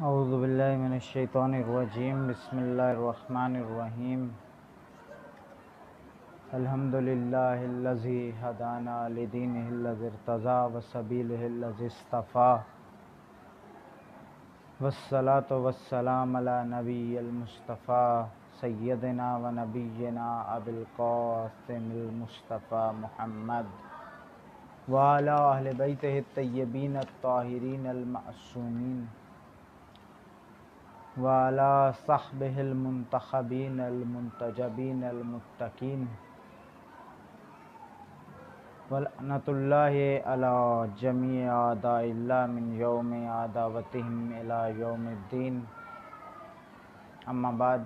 اعوذ باللہ من الشیطان الرجیم بسم اللہ الرحمن الرحیم الحمدللہ الذی ہدانا لدینہ الذی ارتضی وسبیلہ الذی اصطفیٰ والصلاة والسلام علی نبی المصطفیٰ سیدنا و نبینا ابی القاسم المصطفیٰ محمد وعلی اہل بیتہ الطیبین الطاہرین المعصومین وعلى صحبه المنتخبين المنتجبين المتقين ولعنة الله على جميع أعداء الله من يوم عداوتهم إلى يوم الدين. أما بعد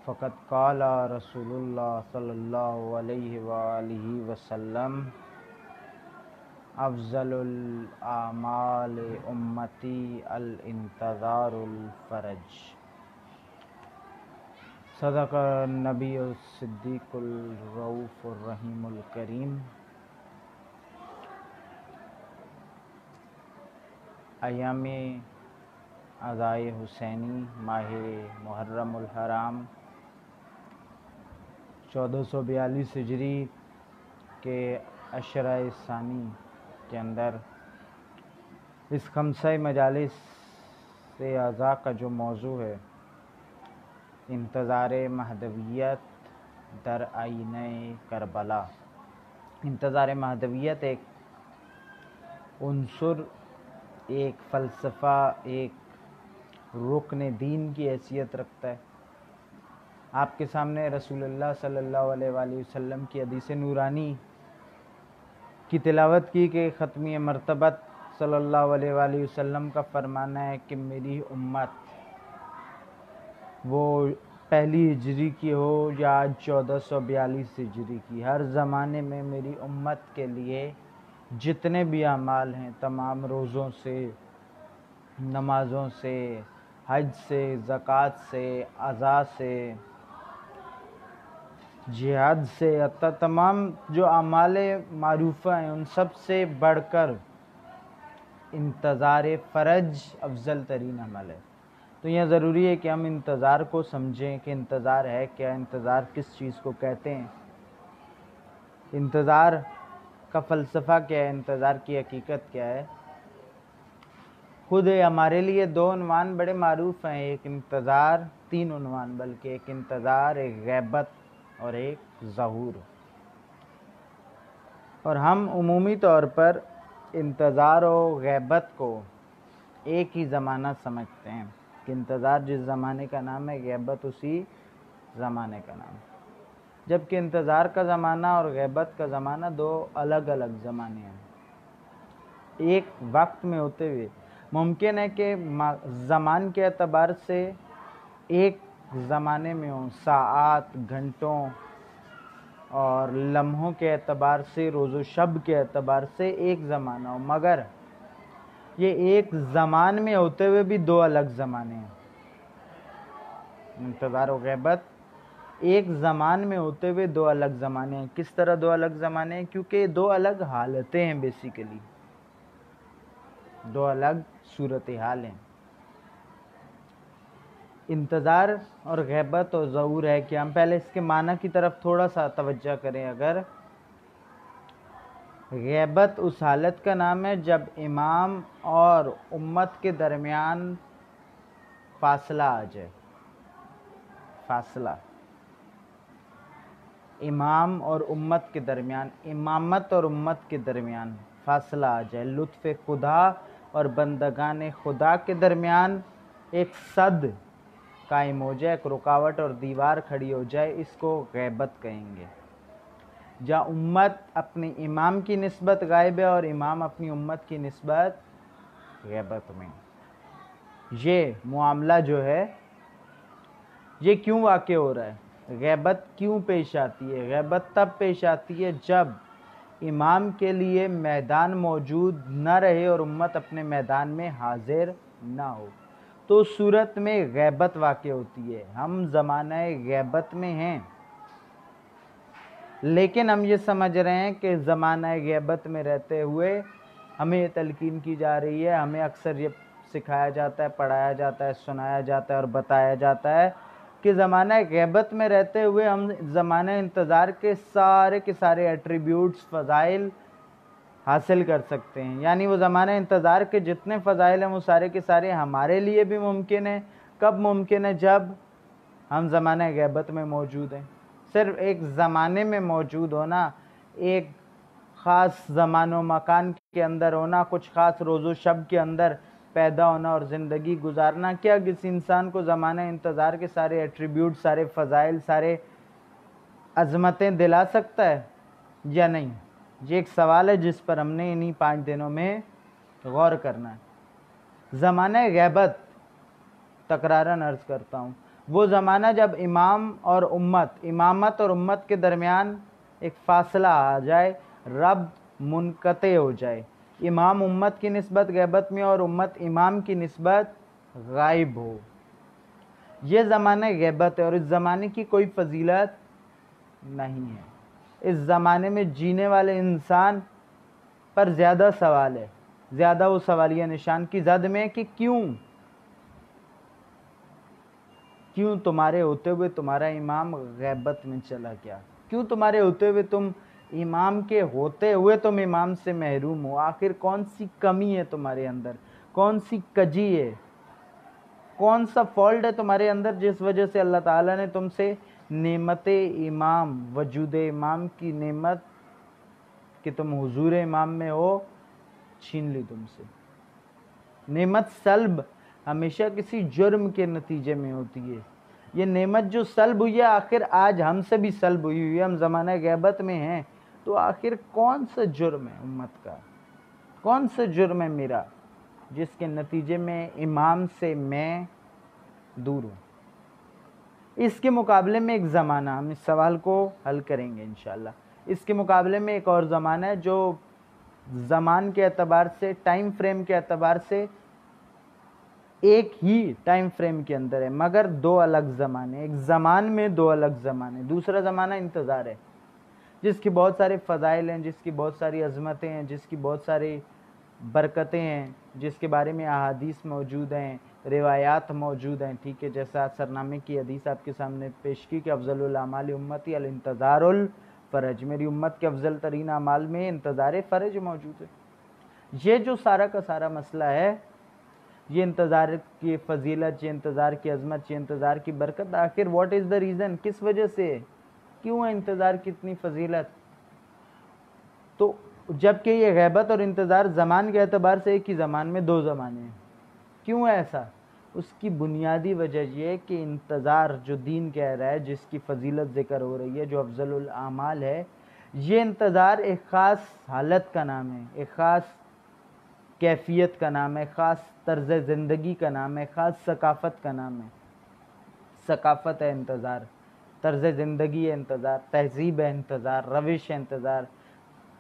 فقد قال رسول الله صلى الله عليه وآله وسلم افضل الاعمال امتی الانتظار الفرج. صدق النبی الصدیق الرؤوف الرحیم الکریم. ایام عزائے حسینی ماہ محرم الحرام 1442 ہجری کے عشرہ ثانی کے اندر اس خمسہ مجالس سے اعضاء کا جو موضوع ہے انتظار مہدویت در آئینہ کربلا. انتظار مہدویت ایک عنصر، ایک فلسفہ، ایک رکن دین کی حیثیت رکھتا ہے. آپ کے سامنے رسول اللہ صلی اللہ علیہ وآلہ وسلم کی حدیث نورانی کی تلاوت کی کہ ختمی مرتبت صلی اللہ علیہ وآلہ وسلم کا فرمانا ہے کہ میری امت وہ پہلی ہجری کی ہو یا 1442 ہجری کی، ہر زمانے میں میری امت کے لیے جتنے بھی اعمال ہیں، تمام روزوں سے، نمازوں سے، حج سے، زکوٰۃ سے، عزا سے، جہاد سے، حتیٰ تمام جو اعمال معروفہ ہیں ان سب سے بڑھ کر انتظار فرج افضل ترین عمل ہے. تو یہ ضروری ہے کہ ہم انتظار کو سمجھیں کہ انتظار ہے کیا، انتظار کس چیز کو کہتے ہیں، انتظار کا فلسفہ کیا ہے، انتظار کی حقیقت کیا ہے. خود ہمارے لیے دو عنوان بڑے معروف ہیں، ایک انتظار، تین عنوان بلکہ، ایک انتظار، ایک غیبت اور ایک ظہور. اور ہم عمومی طور پر انتظار و غیبت کو ایک ہی زمانہ سمجھتے ہیں کہ انتظار جس زمانے کا نام ہے، غیبت اسی زمانے کا نام ہے، جبکہ انتظار کا زمانہ اور غیبت کا زمانہ دو الگ الگ زمانے ہیں. ایک وقت میں ہوتے ہوئے ممکن ہے کہ زمان کے اعتبار سے ایک زمانے میں ہوں، ساعات، گھنٹوں اور لمحوں کے اعتبار سے، روز و شب کے اعتبار سے ایک زمانہ ہو، مگر یہ ایک زمان میں ہوتے ہوئے بھی دو الگ زمانے ہیں. انتظار و غیبت ایک زمان میں ہوتے ہوئے دو الگ زمانے ہیں. کس طرح دو الگ زمانے ہیں؟ کیونکہ دو الگ حالتیں ہیں، بیسیکلی دو الگ صورتحال ہیں. انتظار اور غیبت اور ظہور ہے کہ ہم پہلے اس کے معنی کی طرف تھوڑا سا توجہ کریں. اگر غیبت اس حالت کا نام ہے جب امام اور امت کے درمیان فاصلہ آ جائے، فاصلہ امام اور امت کے درمیان، امامت اور امت کے درمیان فاصلہ آ جائے، لطف خدا اور بندگان خدا کے درمیان ایک صد قائم ہو جائے، ایک رکاوٹ اور دیوار کھڑی ہو جائے، اس کو غیبت کہیں گے. جہاں امت اپنی امام کی نسبت غائب ہے اور امام اپنی امت کی نسبت غیبت میں. یہ معاملہ جو ہے یہ کیوں واقع ہو رہا ہے؟ غیبت کیوں پیش آتی ہے؟ غیبت تب پیش آتی ہے جب امام کے لیے میدان موجود نہ رہے اور امت اپنے میدان میں حاضر نہ ہو، تو اس صورت میں غیبت واقع ہوتی ہے. ہم زمانہ غیبت میں ہیں، لیکن ہم یہ سمجھ رہے ہیں کہ زمانہ غیبت میں رہتے ہوئے ہمیں یہ تلقین کی جا رہی ہے، ہمیں اکثر یہ سکھایا جاتا ہے، پڑھایا جاتا ہے، سنایا جاتا ہے اور بتایا جاتا ہے کہ زمانہ غیبت میں رہتے ہوئے ہم زمانہ انتظار کے سارے ایٹریبیوٹس، فضائل حاصل کر سکتے ہیں. یعنی وہ زمانہ انتظار کے جتنے فضائل ہیں وہ سارے کے سارے ہمارے لیے بھی ممکن ہیں. کب ممکن ہے؟ جب ہم زمانہ غیبت میں موجود ہیں. صرف ایک زمانے میں موجود ہونا، ایک خاص زمان و مکان کے اندر ہونا، کچھ خاص روز و شب کے اندر پیدا ہونا اور زندگی گزارنا، کیا کسی انسان کو زمانہ انتظار کے سارے ایٹریبیوٹ، سارے فضائل، سارے عظمتیں دلا سکتا ہے یا نہیں؟ یہ ایک سوال ہے جس پر ہم نے انہی 5 دنوں میں غور کرنا ہے. زمانہ غیبت، تکراراً عرض کرتا ہوں، وہ زمانہ جب امامت اور امت کے درمیان ایک فاصلہ آ جائے، ربط منقطع ہو جائے، امام امت کی نسبت غیبت میں اور امت امام کی نسبت غائب ہو. یہ زمانہ غیبت ہے اور اس زمانے کی کوئی فضیلت نہیں ہے. اس زمانے میں جینے والے انسان پر زیادہ سوال ہے، زیادہ وہ سوالیہ نشان کی زد میں کہ کیوں تمہارے ہوتے ہوئے تمہارا امام غیبت میں چلا گیا؟ کیوں تمہارے ہوتے ہوئے تم امام کے ہوتے ہوئے تم امام سے محروم ہو؟ آخر کون سی کمی ہے تمہارے اندر؟ کون سی کجی ہے؟ کون سا فالٹ ہے تمہارے اندر جس وجہ سے اللہ تعالیٰ نے تم سے نعمت امام، وجود امام کی نعمت کہ تم حضور امام میں ہو، چھین لی تم سے؟ نعمت سلب ہمیشہ کسی جرم کے نتیجے میں ہوتی ہے. یہ نعمت جو سلب ہوئی ہے، آخر آج ہم سے بھی سلب ہوئی ہے. ہم زمانہ غیبت میں ہیں تو آخر کون سا جرم ہے امت کا، کون سا جرم ہے میرا، جس کے نتیجے میں امام سے میں دور ہوں؟ اس کے مقابلے میں ایک زمانہ، ہم اس سوال کو حل کریں گے انشاءاللہ. اس کے مقابلے میں ایک اور زمانہ ہے جو زمان کے اعتبار سے، ٹائم فریم کے اعتبار سے ایک ہی ٹائم فریم کے اندر ہے، مگر 2 الگ زمانے. ایک زمان میں 2 الگ زمانے. دوسرا زمانہ انتظار ہے، جس کی بہت سارے فضائل ہیں، جس کی بہت ساری عظمتیں ہیں، جس کی بہت ساری برکتیں ہیں، جس کے بارے میں احادیث موجود ہیں، روایات موجود ہیں. ٹھیک ہے، جیسا اثرنامے کی حدیث آپ کے سامنے پیش کی کہ افضل الاعمال امتی الانتظار الفرج، میری امت کے افضل ترین اعمال میں انتظار فرج موجود ہے. یہ جو سارا کا سارا مسئلہ ہے، یہ انتظار کی فضیلت، یہ انتظار کی عظمت، یہ انتظار کی برکت، آخر واٹ از دا ریزن؟ کس وجہ سے، کیوں ہے انتظار کی اتنی فضیلت؟ تو جبکہ یہ غیبت اور انتظار زمان کے اعتبار سے ایک ہی زمان میں 2 زمانے ہیں، کیوں ہے ایسا؟ اس کی بنیادی وجہ یہ ہے کہ انتظار جو دین کہہ رہا ہے، جس کی فضیلت ذکر ہو رہی ہے، جو افضل الاعمال ہے، یہ انتظار ایک خاص حالت کا نام ہے، ایک خاص کیفیت کا نام ہے، خاص طرز زندگی کا نام ہے، خاص ثقافت کا نام ہے. ثقافت ہے انتظار، طرز زندگی ہے انتظار، تہذیب ہے انتظار، روش ہے انتظار،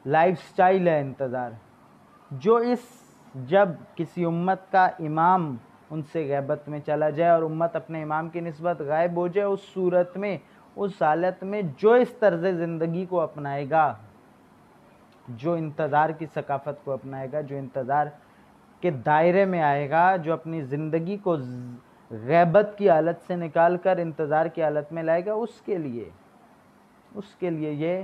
لائف سٹائل ہے انتظار. جب کسی امت کا امام ان سے غیبت میں چلا جائے اور امت اپنے امام کی نسبت غائب ہو جائے، اس صورت میں، اس حالت میں جو اس طرز زندگی کو اپنائے گا، جو انتظار کی ثقافت کو اپنائے گا، جو انتظار کے دائرے میں آئے گا، جو اپنی زندگی کو غیبت کی حالت سے نکال کر انتظار کی حالت میں لائے گا، اس کے لیے یہ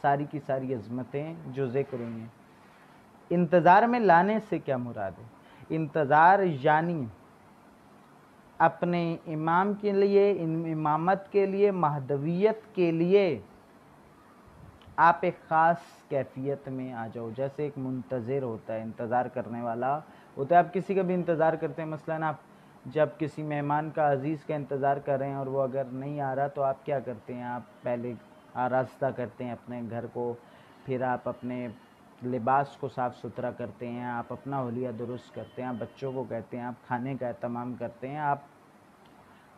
ساری کی ساری عظمتیں جو ذکر ہوئی ہیں. انتظار میں لانے سے کیا مراد ہے؟ انتظار یعنی اپنے امام کے لیے، امامت کے لیے، مہدویت کے لیے آپ ایک خاص کیفیت میں آ جاؤ. جیسے ایک منتظر ہوتا ہے، انتظار کرنے والا ہوتا ہے. آپ کسی کا بھی انتظار کرتے ہیں، مثلاً آپ جب کسی مہمان کا، عزیز کا انتظار کر رہے ہیں اور وہ اگر نہیں آ رہا تو آپ کیا کرتے ہیں؟ آپ پہلے آراستہ کرتے ہیں اپنے گھر کو، پھر آپ اپنے لباس کو صاف ستھرا کرتے ہیں، آپ اپنا حلیہ درست کرتے ہیں، آپ بچوں کو کہتے ہیں، آپ کھانے کا اہتمام کرتے ہیں، آپ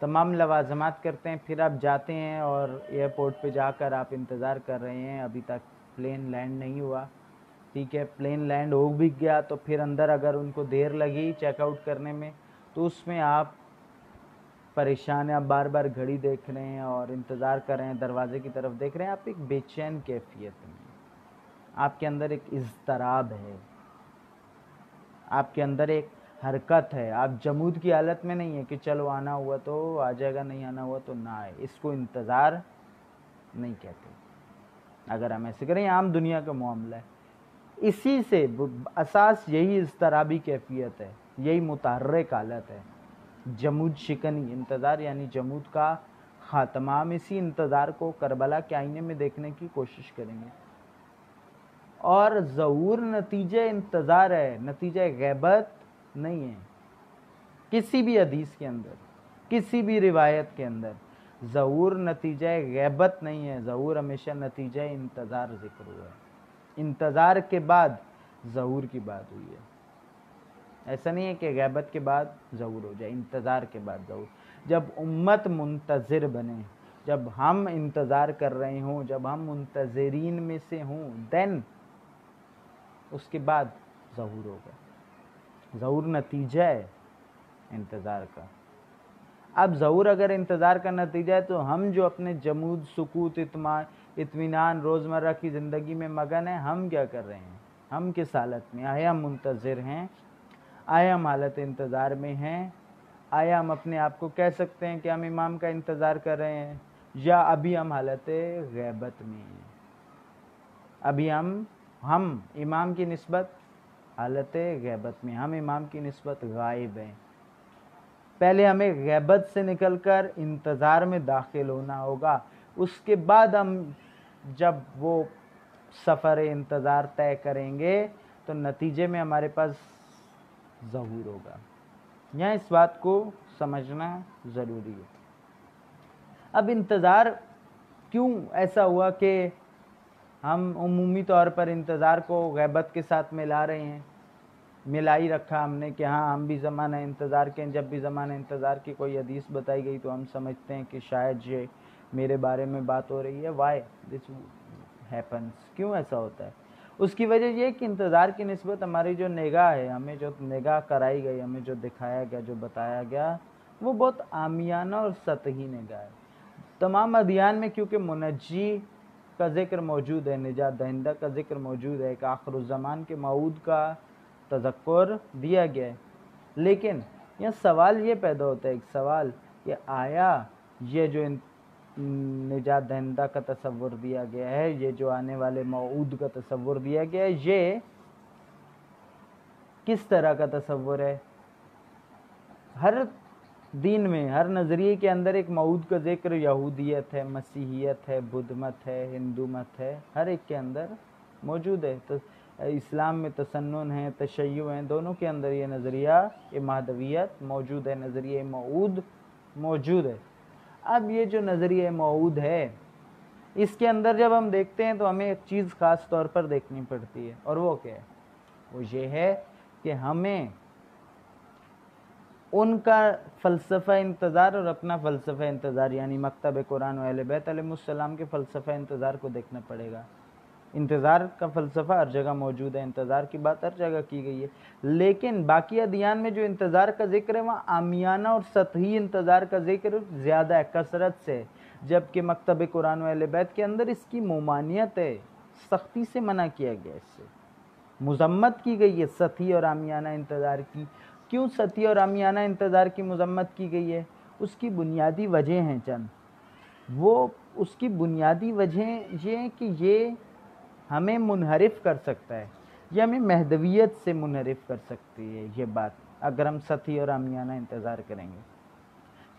تمام لوازمات کرتے ہیں. پھر آپ جاتے ہیں اور ایئرپورٹ پہ جا کر آپ انتظار کر رہے ہیں، ابھی تک پلین لینڈ نہیں ہوا. ٹھیک ہے، پلین لینڈ ہو بھی گیا تو پھر اندر اگر ان کو دیر لگی چیک آؤٹ کرنے میں تو اس میں آپ پریشان ہیں، آپ بار بار گھڑی دیکھ رہے ہیں اور انتظار کر رہے ہیں، دروازے کی طرف دیکھ رہے ہیں. آپ ایک بے چین کیفیت میں، آپ کے اندر ایک اضطراب ہے، آپ کے اندر ایک حرکت ہے. آپ جمود کی حالت میں نہیں ہے کہ چلو آنا ہوا تو آ جائے گا, نہیں آنا ہوا تو نہ آئے. اس کو انتظار نہیں کہتے. اگر ہم ایسے کریں عام دنیا کا معاملہ ہے. اسی سے اساس یہی اضطرابی کیفیت ہے, یہی متحرک حالت ہے, جمود شکنی انتظار یعنی جمود کا خاتمہ. ہم اسی انتظار کو کربلا کے آئینے میں دیکھنے کی کوشش کریں گے. اور ظہور نتیجہ انتظار ہے, نتیجہ غیبت نہیں ہے. کسی بھی حدیث کے اندر, کسی بھی روایت کے اندر ظہور نتیجہ غیبت نہیں ہے. ظہور ہمیشہ نتیجہ انتظار ذکر ہوا ہے. انتظار کے بعد ظہور کی بات ہوئی ہے. ایسا نہیں ہے کہ غیبت کے بعد ظہور ہو جائے, انتظار کے بعد ظہور. جب امت منتظر بنے, جب ہم انتظار کر رہے ہوں, جب ہم منتظرین میں سے ہوں, دین اس کے بعد ظہور ہوگا. ظہور نتیجہ ہے انتظار کا. اب ظہور اگر انتظار کا نتیجہ ہے تو ہم جو اپنے جمود, سکوت, اطمینان, روزمرہ کی زندگی میں مگن ہیں, ہم کیا کر رہے ہیں؟ ہم کس حالت میں؟ آیا ہم منتظر ہیں؟ آیا ہم حالت انتظار میں ہیں؟ آیا ہم اپنے آپ کو کہہ سکتے ہیں کہ ہم امام کا انتظار کر رہے ہیں, یا ابھی ہم حالت غیبت میں ہیں؟ ابھی ہم امام کی نسبت حالت غیبت میں, ہم امام کی نسبت غائب ہیں. پہلے ہمیں غیبت سے نکل کر انتظار میں داخل ہونا ہوگا. اس کے بعد ہم جب وہ سفر انتظار طے کریں گے تو نتیجے میں ہمارے پاس ظہور ہوگا. یہاں اس بات کو سمجھنا ضروری ہے. اب انتظار کیوں ایسا ہوا کہ ہم عمومی طور پر انتظار کو غیبت کے ساتھ ملا رہے ہیں؟ ملا ہی رکھا ہم نے کہ ہاں ہم بھی زمانہ انتظار کے ہیں. جب بھی زمانہ انتظار کی کوئی حدیث بتائی گئی تو ہم سمجھتے ہیں کہ شاید یہ میرے بارے میں بات ہو رہی ہے. Why this happens? کیوں ایسا ہوتا ہے؟ اس کی وجہ یہ کہ انتظار کی نسبت ہماری جو نگاہ ہے, ہمیں جو نگاہ کرائی گئی, ہمیں جو دکھایا گیا, جو بتایا گیا, وہ بہت عامیانہ اور سطحی نگاہ ہے. تمام ادیان میں کیونکہ منجی کا ذکر موجود ہے, نجات دہندہ کا ذکر موجود ہے, کہ آخر الزمان کے موعود کا تذکر دیا گیا ہے. لیکن یہ سوال یہ پیدا ہوتا ہے, ایک سوال, کہ آیا یہ جو نجات دہندہ کا تصور دیا گیا ہے, یہ جو آنے والے موعود کا تصور دیا گیا ہے, یہ کس طرح کا تصور ہے؟ ہر دین میں, ہر نظریے کے اندر ایک موعود کا ذکر یہودیت ہے, مسیحیت ہے, بدھ مت ہے, ہندو مت ہے, ہر ایک کے اندر موجود ہے. تو اسلام میں تسنن ہے, تشیع ہیں, دونوں کے اندر یہ نظریہ مہدویت موجود ہے, نظریہ موعود موجود ہے. اب یہ جو نظریہ موعود ہے, اس کے اندر جب ہم دیکھتے ہیں تو ہمیں ایک چیز خاص طور پر دیکھنی پڑتی ہے, اور وہ کیا ہے؟ وہ یہ ہے کہ ہمیں ان کا فلسفہ انتظار اور اپنا فلسفہ انتظار, یعنی مکتب قرآن و اہل بیت علیہ السلام کے فلسفہ انتظار کو دیکھنا پڑے گا. انتظار کا فلسفہ ہر جگہ موجود ہے, انتظار کی بات ہر جگہ کی گئی ہے, لیکن باقی ادیان میں جو انتظار کا ذکر ہے وہاں عامیانہ اور سطحی انتظار کا ذکر زیادہ ہے, کثرت سے, جبکہ مکتب قرآن و اہل بیت کے اندر اس کی ممانعت ہے, سختی سے منع کیا گیا, اس سے مذمت کی گئی ہے سطحی اور عامیانہ انتظار کی. کیوں سطحی اور عامیانہ انتظار کی مذمت کی گئی ہے؟ اس کی بنیادی وجہ ہیں چند. وہ اس کی بنیادی وجہ یہ ہیں کہ یہ ہمیں منحرف کر سکتا ہے, یہ ہمیں مہدویت سے منحرف کر سکتی ہے یہ بات, اگر ہم سطحی اور عامیانہ انتظار کریں گے.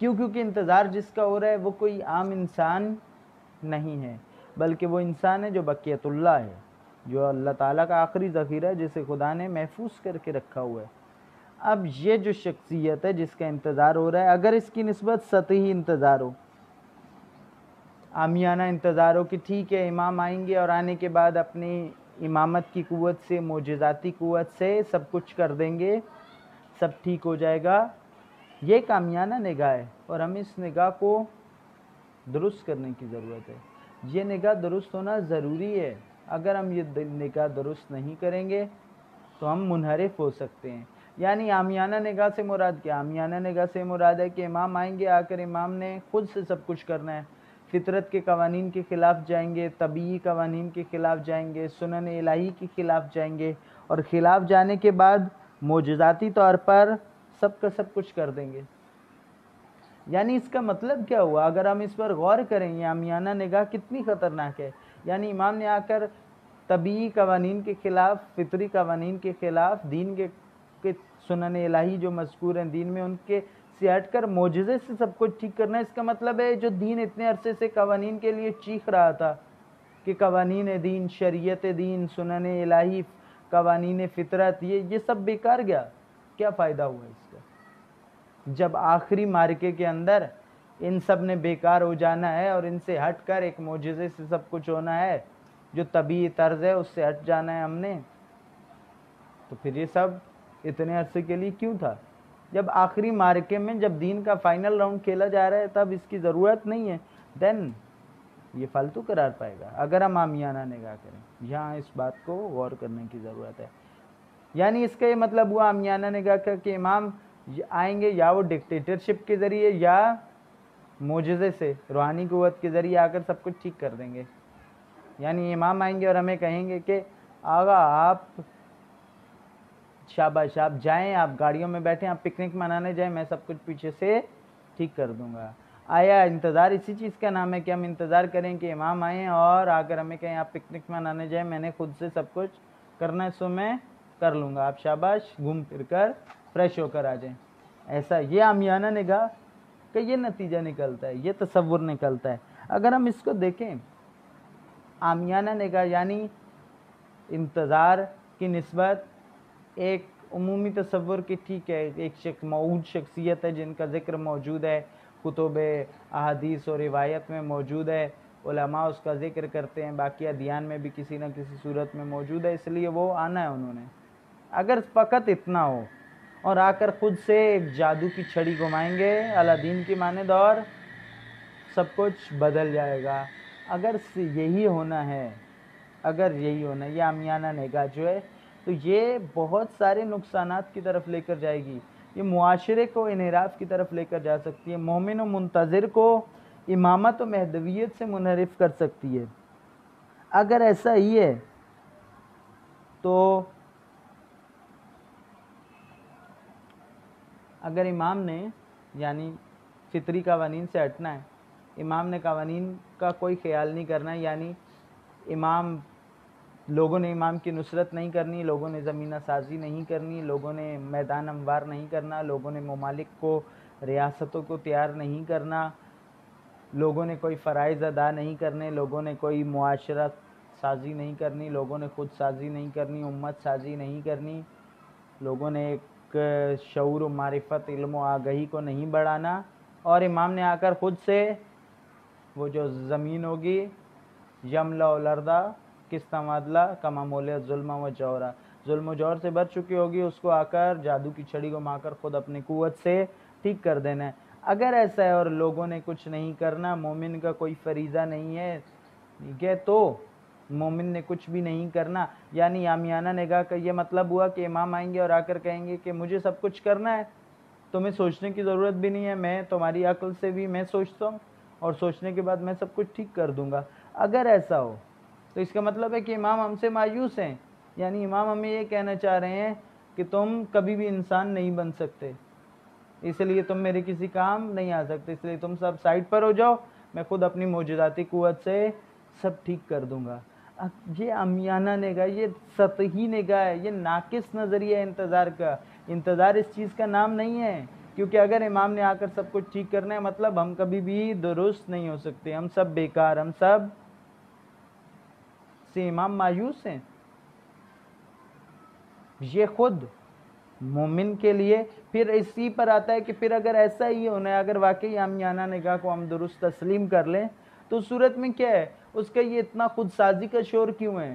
کیونکہ انتظار جس کا ہو رہا ہے وہ کوئی عام انسان نہیں ہے, بلکہ وہ انسان ہے جو بقیت اللہ ہے, جو اللہ تعالیٰ کا آخری ذخیرہ ہے, جسے خدا نے محفوظ کر کے رکھا ہوا ہے. اب یہ جو شخصیت ہے جس کا انتظار ہو رہا ہے, اگر اس کی نسبت سطحی انتظار ہو, عامیانہ انتظار ہو کہ ٹھیک ہے امام آئیں گے اور آنے کے بعد اپنی امامت کی قوت سے, معجزاتی قوت سے سب کچھ کر دیں گے, سب ٹھیک ہو جائے گا, یہ ایک عامیانہ نگاہ ہے, اور ہمیں اس نگاہ کو درست کرنے کی ضرورت ہے. یہ نگاہ درست ہونا ضروری ہے. اگر ہم یہ نگاہ درست نہیں کریں گے تو ہم منحرف ہو سکتے ہیں. یعنی عامیانہ نگاہ سے مراد کیا؟ عامیانہ نگاہ سے مراد ہے کہ امام آئیں گے, آ کر امام نے خود سے سب کچھ کرنا ہے, فطرت کے قوانین کے خلاف جائیں گے, طبیعی قوانین کے خلاف جائیں گے, سنن الہی کے خلاف جائیں گے, اور خلاف جانے کے بعد معجزاتی طور پر سب کا سب کچھ کر دیں گے. یعنی اس کا مطلب کیا ہوا؟ اگر ہم اس پر غور کریں یہ عامیانہ نگاہ کتنی خطرناک ہے. یعنی امام نے آ کر طبیعی قوانین کے خلاف، فطری قوانین کے خلاف، دین کے سنن الہی جو مذکور ہیں دین میں ان کے سے ہٹ کر معجزے سے سب کچھ ٹھیک کرنا ہے. اس کا مطلب ہے جو دین اتنے عرصے سے قوانین کے لیے چیخ رہا تھا کہ قوانین دین، شریعت دین، سنن الہی، قوانین فطرت، یہ سب بیکار گیا. کیا فائدہ ہوا اس کا؟ جب آخری معرکے کے اندر ان سب نے بیکار ہو جانا ہے اور ان سے ہٹ کر ایک معجزے سے سب کچھ ہونا ہے، جو طبیعی طرز ہے اس سے ہٹ جانا ہے ہم نے، تو پھر یہ سب اتنے عرصے کے لیے کیوں تھا؟ جب آخری معرکے میں جب دین کا فائنل راؤنڈ کھیلا جا رہا ہے تب اس کی ضرورت نہیں ہے، دین یہ فالتو قرار پائے گا اگر ہم عامیانہ نگاہ کریں. یہاں اس بات کو غور کرنے کی ضرورت ہے. یعنی اس کا یہ مطلب ہوا عامیانہ نگاہ کا کہ امام آئیں گے یا وہ ڈکٹیٹرشپ کے ذریعے یا معجزے سے، روحانی قوت کے ذریعے آ کر سب کچھ ٹھیک کر دیں گے. یعنی امام آئیں گے اور ہمیں کہیں گے کہ آغا آپ شاباش، آپ جائیں، آپ گاڑیوں میں بیٹھیں، آپ پکنک منانے جائیں، میں سب کچھ پیچھے سے ٹھیک کر دوں گا. آیا انتظار اسی چیز کا نام ہے کہ ہم انتظار کریں کہ امام آئیں اور آ کر ہمیں کہیں آپ پکنک منانے جائیں، میں نے خود سے سب کچھ کرنا ہے سو میں کر لوں گا، آپ شاباش گھوم پھر کر فریش ہو کر آ جائیں. ایسا یہ عامیانہ نگاہ کا یہ نتیجہ نکلتا ہے، یہ تصور نکلتا ہے. اگر ہم اس کو دیکھیں عامیانہ نگاہ یعنی انتظار کی نسبت ایک عمومی تصور کی، ٹھیک ہے ایک موعود شخصیت ہے جن کا ذکر موجود ہے کتب احادیث اور روایت میں موجود ہے، علماء اس کا ذکر کرتے ہیں، باقی ادیان میں بھی کسی نہ کسی صورت میں موجود ہے، اس لیے وہ آنا ہے انہوں نے. اگر فقط اتنا ہو اور آ کر خود سے ایک جادو کی چھڑی گھمائیں گے الادین کی مانند اور سب کچھ بدل جائے گا، اگر یہی ہونا ہے، اگر یہی ہونا ہے یہ عامیانہ نگاہ جو ہے، تو یہ بہت سارے نقصانات کی طرف لے کر جائے گی. یہ معاشرے کو انحراف کی طرف لے کر جا سکتی ہے، مومن و منتظر کو امامت و مہدویت سے منحرف کر سکتی ہے. اگر ایسا ہی ہے تو اگر امام نے یعنی فطری قوانین سے ہٹنا ہے، امام نے قوانین کا کوئی خیال نہیں کرنا ہے، یعنی لوگوں نے امام کی نصرت نہیں کرنی، لوگوں نے زمینہ سازی نہیں کرنی، لوگوں نے میدان ہموار نہیں کرنا، لوگوں نے ممالک کو، ریاستوں کو تیار نہیں کرنا، لوگوں نے کوئی فرائض ادا نہیں کرنے، لوگوں نے کوئی معاشرت سازی نہیں کرنی، لوگوں نے خود سازی نہیں کرنی، امت سازی نہیں کرنی، لوگوں نے ایک شعور و معرفت، علم و آگہی کو نہیں بڑھانا، اور امام نے آ کر خود سے وہ جو زمین ہوگی یملا الارض کس تمادلہ کما مولے ظلم و جورا، ظلم و جور سے بھر چکی ہوگی، اس کو آ کر جادو کی چھڑی کو مار کر خود اپنی قوت سے ٹھیک کر دینا ہے. اگر ایسا ہے اور لوگوں نے کچھ نہیں کرنا، مومن کا کوئی فریضہ نہیں ہے، ٹھیک ہے، تو مومن نے کچھ بھی نہیں کرنا، یعنی عامیانہ نگاہ کا یہ مطلب ہوا کہ امام آئیں گے اور آ کر کہیں گے کہ مجھے سب کچھ کرنا ہے، تمہیں سوچنے کی ضرورت بھی نہیں ہے، میں تمہاری عقل سے بھی میں سوچتا ہوں اور سوچنے کے بعد میں سب کچھ ٹھیک کر دوں گا. اگر ایسا ہو تو اس کا مطلب ہے کہ امام ہم سے مایوس ہیں، یعنی امام ہمیں یہ کہنا چاہ رہے ہیں کہ تم کبھی بھی انسان نہیں بن سکتے، اس لیے تم میرے کسی کام نہیں آ سکتے، اس لیے تم سب سائڈ پر ہو جاؤ، میں خود اپنی معجزاتی قوت سے سب ٹھیک کر دوں گا. یہ عامیانہ نگاہ، یہ سطحی نگاہ ہے، یہ ناقص نظریہ ہے انتظار کا. انتظار اس چیز کا نام نہیں ہے، کیونکہ اگر امام نے آ کر سب کچھ ٹھیک کرنا ہے مطلب ہم کبھی بھی درست نہیں ہو سکتے، ہم سب بیکار، ہم سب سے امام مایوس ہیں. یہ خود مومن کے لیے پھر اسی پر آتا ہے کہ پھر اگر ایسا ہی ہونا ہے، اگر واقعی عامیانہ نگاہ کو ہم درست تسلیم کر لیں تو صورت میں کیا ہے، اس کا یہ اتنا خود سازی کا شور کیوں ہے؟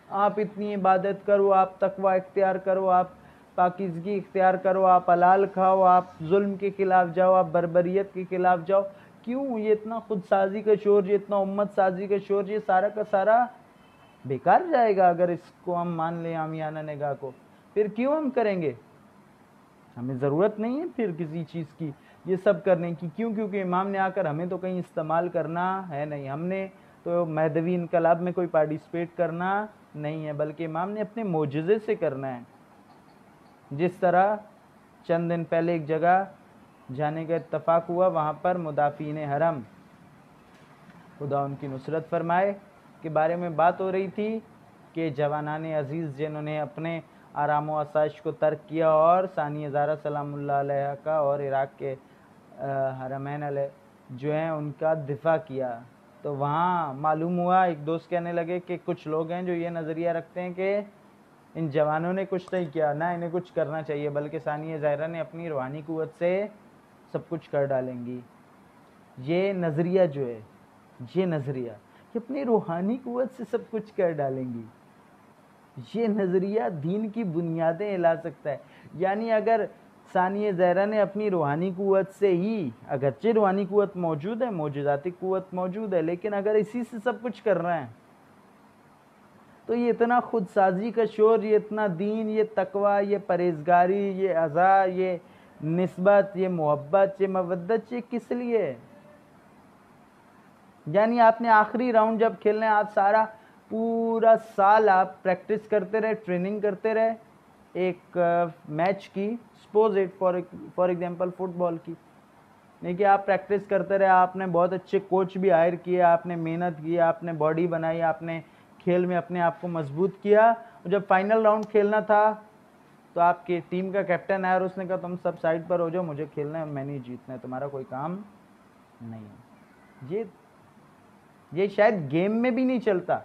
آپ اتنی عبادت کرو، آپ تقوی اختیار کرو، آپ پاکیزگی اختیار کرو، آپ حلال کھاؤ، آپ ظلم کے خلاف جاؤ، آپ بربریت کے خلاف جاؤ، کیوں یہ اتنا خود سازی کا شور، یہ اتنا امت سازی کا شور، یہ سارا کا سارا بیکار جائے گا اگر اس کو ہم مان لیں عامیانہ نگاہ کو. پھر کیوں ہم کریں گے؟ ہمیں ضرورت نہیں ہے پھر کسی چیز کی یہ سب کرنے کی. کیونکہ امام نے آ کر ہمیں تو کہیں استعمال کرنا ہے نہیں، ہم نے تو مہدوی انقلاب میں کوئی پارٹیسپیٹ کرنا نہیں ہے، بلکہ امام نے اپنے معجزے سے کرنا ہے. جس طرح چند دن پہلے ایک جگہ جانے کا اتفاق ہوا، وہاں پر مدافعین حرم خدا ان کی نصرت فرمائے کے بارے میں بات ہو رہی تھی کہ جوانان عزیز جنہوں نے اپنے آرام و آسائش کو ترک کیا اور ثانیہ زہرا سلام اللہ علیہ کا اور عراق کے حرمین علیہ جو ہیں ان کا دفاع کیا، تو وہاں معلوم ہوا، ایک دوست کہنے لگے کہ کچھ لوگ ہیں جو یہ نظریہ رکھتے ہیں کہ ان جوانوں نے کچھ نہیں کیا، نہ انہیں کچھ کرنا چاہیے، بلکہ ثانیہ زہرا نے اپنی روحانی قوت سے سب کچھ کر ڈالیں گی۔ یہ نظریہ جو ہے، یہ نظریہ کہ اپنی روحانی قوت سے سب کچھ کر ڈالیں گی، یہ نظریہ دین کی بنیادیں ہلا سکتا ہے۔ یعنی اگر ثانیہ زہرا نے اپنی روحانی قوت سے ہی، اگرچہ روحانی قوت موجود ہے، معجزاتی قوت موجود ہے، لیکن اگر اسی سے سب کچھ کر رہے ہیں تو یہ اتنا خود سازی کا شور، یہ اتنا دین، یہ تقوی، یہ پرہیزگاری، یہ عزا، یہ نسبت، یہ محبت، یہ مودت، یہ کس لیے؟ یعنی آپ نے آخری راؤنڈ جب کھیلنا ہے، آپ سارا پورا سال آپ پریکٹس کرتے رہے، ٹریننگ کرتے رہے ایک میچ کی، suppose it for example football کی، نہیں کہ آپ پریکٹس کرتے رہے، آپ نے بہت اچھے کوچ بھی ہائر کیے، آپ نے محنت کی، آپ نے باڈی بنائی، آپ نے کھیل میں اپنے آپ کو مضبوط کیا، اور جب فائنل راؤنڈ کھیلنا تھا تو آپ کی ٹیم کا کیپٹن آیا اور اس نے کہا تم سب سائڈ پر ہو جاؤ، مجھے کھیلنا ہے، میں نہیں جیتنا ہے، تمہارا کوئی کام نہیں ہے۔ یہ شاید گیم میں بھی نہیں چلتا،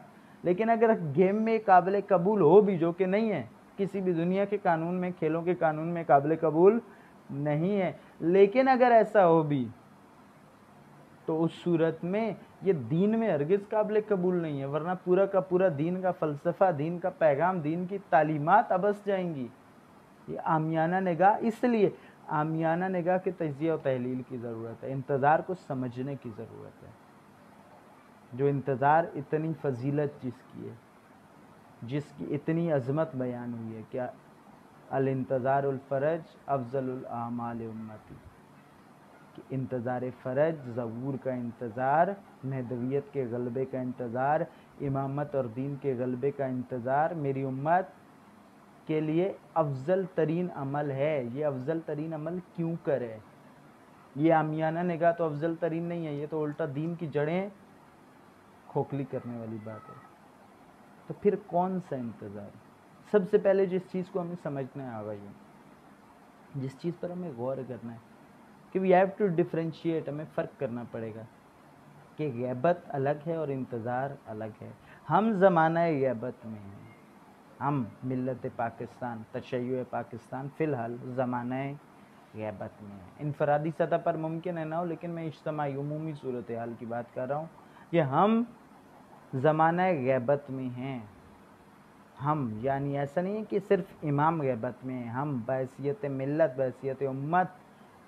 لیکن اگر گیم میں قابل قبول ہو بھی، جو کہ نہیں ہے، کسی بھی دنیا کے قانون میں، کھیلوں کے قانون میں قابل قبول نہیں ہے، لیکن اگر ایسا ہو بھی تو اس صورت میں یہ دین میں ہرگز قابل قبول نہیں ہے، ورنہ پورا کا پورا دین کا فلسفہ، دین کا پیغام، دین کی تعلیمات ابس جائیں گی۔ یہ عامیانہ نگاہ، اس لیے عامیانہ نگاہ کے تجزیہ و تحلیل کی ضرورت ہے، انتظار کو سمجھنے کی ضرورت ہے۔ جو انتظار اتنی فضیلت جس کی ہے، جس کی اتنی عظمت بیان ہوئی ہے، کیا الانتظار الفرج افضل الاعمال امتی، کہ انتظار فرج، ظہور کا انتظار، مہدویت کے غلبے کا انتظار، امامت اور دین کے غلبے کا انتظار میری امت کے لیے افضل ترین عمل ہے۔ یہ افضل ترین عمل کیوں کرے؟ یہ عامیانہ نگاہ تو افضل ترین نہیں ہے، یہ تو الٹا دین کی جڑیں کھوکھلی کرنے والی بات ہے۔ تو پھر کون سا انتظار؟ سب سے پہلے جس چیز کو ہمیں سمجھنا آ گئی ہے، جس چیز پر ہمیں غور کرنا ہے کہ وی ہیو ٹو ڈفرینشیٹ، ہمیں فرق کرنا پڑے گا کہ غیبت الگ ہے اور انتظار الگ ہے۔ ہم زمانہ غیبت میں ہیں، ہم ملت پاکستان، تشیع پاکستان فی الحال زمانہ غیبت میں ہے۔ انفرادی سطح پر ممکن ہے نہ ہو، لیکن میں اجتماعی عمومی صورتحال کی بات کر رہا ہوں کہ ہم زمانہ غیبت میں ہیں۔ ہم یعنی ایسا نہیں ہے کہ صرف امام غیبت میں ہیں، ہم بحیثیت ملت، بحیثیت امت،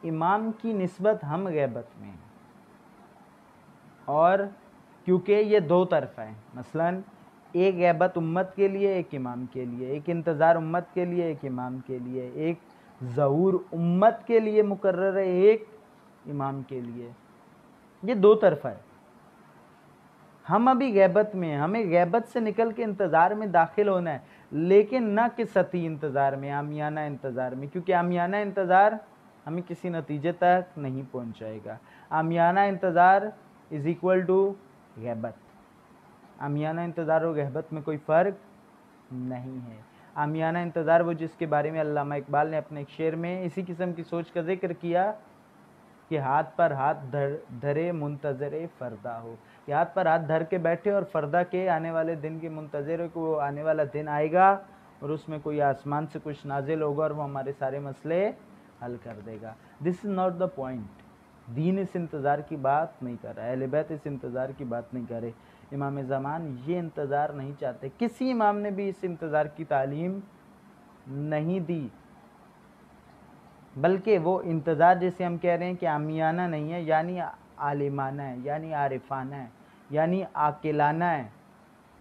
امام کی نسبت ہم غیبت میں ہیں۔ اور کیونکہ یہ دو طرفہ ہے، مثلا ایک غیبت امت کے لیے، ایک امام کے لیے، ایک انتظار امت کے لیے، ایک امام کے لیے، ایک ظہور امت کے لیے مقرر ہے، ایک امام کے لیے، یہ دو طرفہ ہے۔ ہم ابھی غیبت میں ہیں، ہمیں غیبت سے نکل کے انتظار میں داخل ہونا ہے، لیکن نہ کہ سطحی انتظار میں، عامیانہ انتظار میں، کیونکہ عامیانہ انتظار ہمیں کسی نتیجے تک نہیں پہنچائے گا۔ عامیانہ انتظار از ایکول ٹو غیبت۔ عامیانہ انتظار اور غیبت میں کوئی فرق نہیں ہے۔ عامیانہ انتظار وہ جس کے بارے میں علامہ اقبال نے اپنے ایک شعر میں اسی قسم کی سوچ کا ذکر کیا کہ ہاتھ پر ہاتھ دھرے منتظر فردا ہو، کہ ہاتھ پر ہاتھ دھر کے بیٹھے اور فردا کے آنے والے دن کے منتظر ہو کہ وہ آنے والا دن آئے گا اور اس میں کوئی آسمان سے کچھ نازل ہوگا اور وہ ہمارے سارے مسئلے حل کر دے گا۔ دس از ناٹ دا پوائنٹ۔ دین اس انتظار کی بات نہیں کر رہا، اہل بیت اس انتظار کی بات نہیں کر رہے، امام زمان یہ انتظار نہیں چاہتے، کسی امام نے بھی اس انتظار کی تعلیم نہیں دی، بلکہ وہ انتظار جسے ہم کہہ رہے ہیں کہ عامیانہ نہیں ہے، یعنی عالمانہ ہے، یعنی عارفانہ ہے، یعنی عاقلانہ ہے،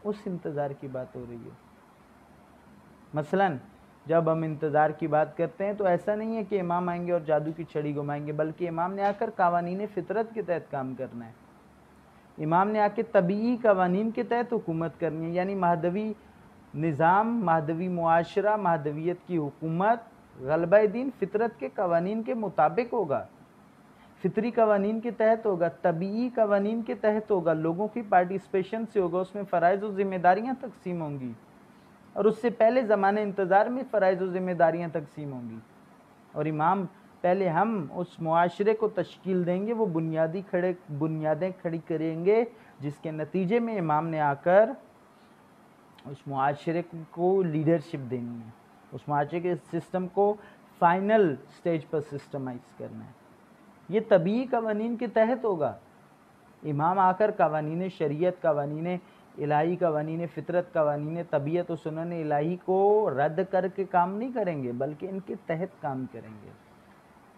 اس انتظار کی بات ہو رہی ہے۔ مثلا جب ہم انتظار کی بات کرتے ہیں تو ایسا نہیں ہے کہ امام آئیں گے اور جادو کی چھڑی گھمائیں گے، بلکہ امام نے آ کر قوانین فطرت کے تحت کام کرنا ہے، امام نے آ کے طبیعی قوانین کے تحت حکومت کرنی ہے، یعنی مہدوی نظام، مہدوی معاشرہ، مہدویت کی حکومت غلبہ دین فطرت کے قوانین کے مطابق ہوگا، فطری قوانین کے تحت ہوگا، طبیعی قوانین کے تحت ہوگا، لوگوں کی پارٹیسپیشن سے ہوگا، اس میں فرائض و ذمہ داریاں تقسیم ہوں گی، اور اس سے پہلے زمانے انتظار میں فرائض و ذمہ داریاں تقسیم ہوں گی، اور امام پہلے ہم اس معاشرے کو تشکیل دیں گے، وہ بنیادیں کھڑی کریں گے، جس کے نتیجے میں امام نے آ کر اس معاشرے کو لیڈرشپ دینی ہے، اس معاشرے کے سسٹم کو فائنل سٹیج پر سسٹمائز کرنا ہے۔ یہ طبیعی قوانین کے تحت ہوگا۔ امام آ کر قوانین شریعت، قوانین الہی، قوانین فطرت، قوانین طبیعت و سنن الہی کو رد کر کے کام نہیں کریں گے، بلکہ ان کے تحت کام کریں گے۔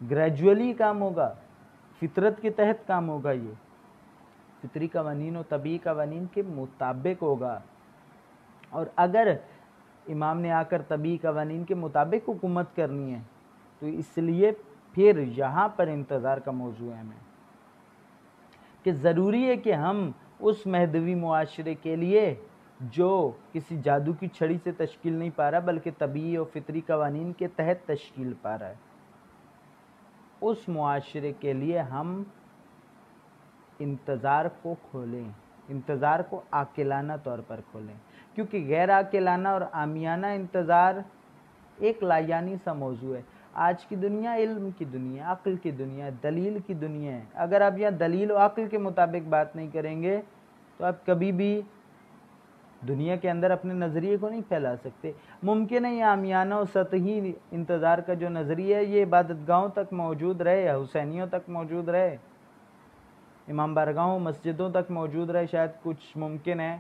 گریجولی کام ہوگا، فطرت کے تحت کام ہوگا، یہ فطری قوانین و طبیعی قوانین کے مطابق ہوگا۔ اور اگر امام نے آ کر طبیعی قوانین کے مطابق حکومت کرنی ہے تو اس لیے پھر یہاں پر انتظار کا موضوع ہے ہمیں کہ ضروری ہے کہ ہم اس مہدوی معاشرے کے لیے جو کسی جادو کی چھڑی سے تشکیل نہیں پا رہا بلکہ طبیعی اور فطری قوانین کے تحت تشکیل پا رہا ہے، اس معاشرے کے لیے ہم انتظار کو کھولیں، انتظار کو عاقلانہ طور پر کھولیں، کیونکہ غیر عاقلانہ اور عامیانہ انتظار ایک لایانی سا موضوع ہے۔ آج کی دنیا علم کی دنیا، عقل کی دنیا، دلیل کی دنیا ہے۔ اگر آپ یہاں دلیل و عقل کے مطابق بات نہیں کریں گے تو آپ کبھی بھی دنیا کے اندر اپنے نظریے کو نہیں پھیلا سکتے۔ ممکن ہے یہ عامیانہ اور سطحی انتظار کا جو نظریہ ہے یہ عبادت گاہوں تک موجود رہے، یا حسینیوں تک موجود رہے، امام بارگاہوں مسجدوں تک موجود رہے، شاید کچھ ممکن ہے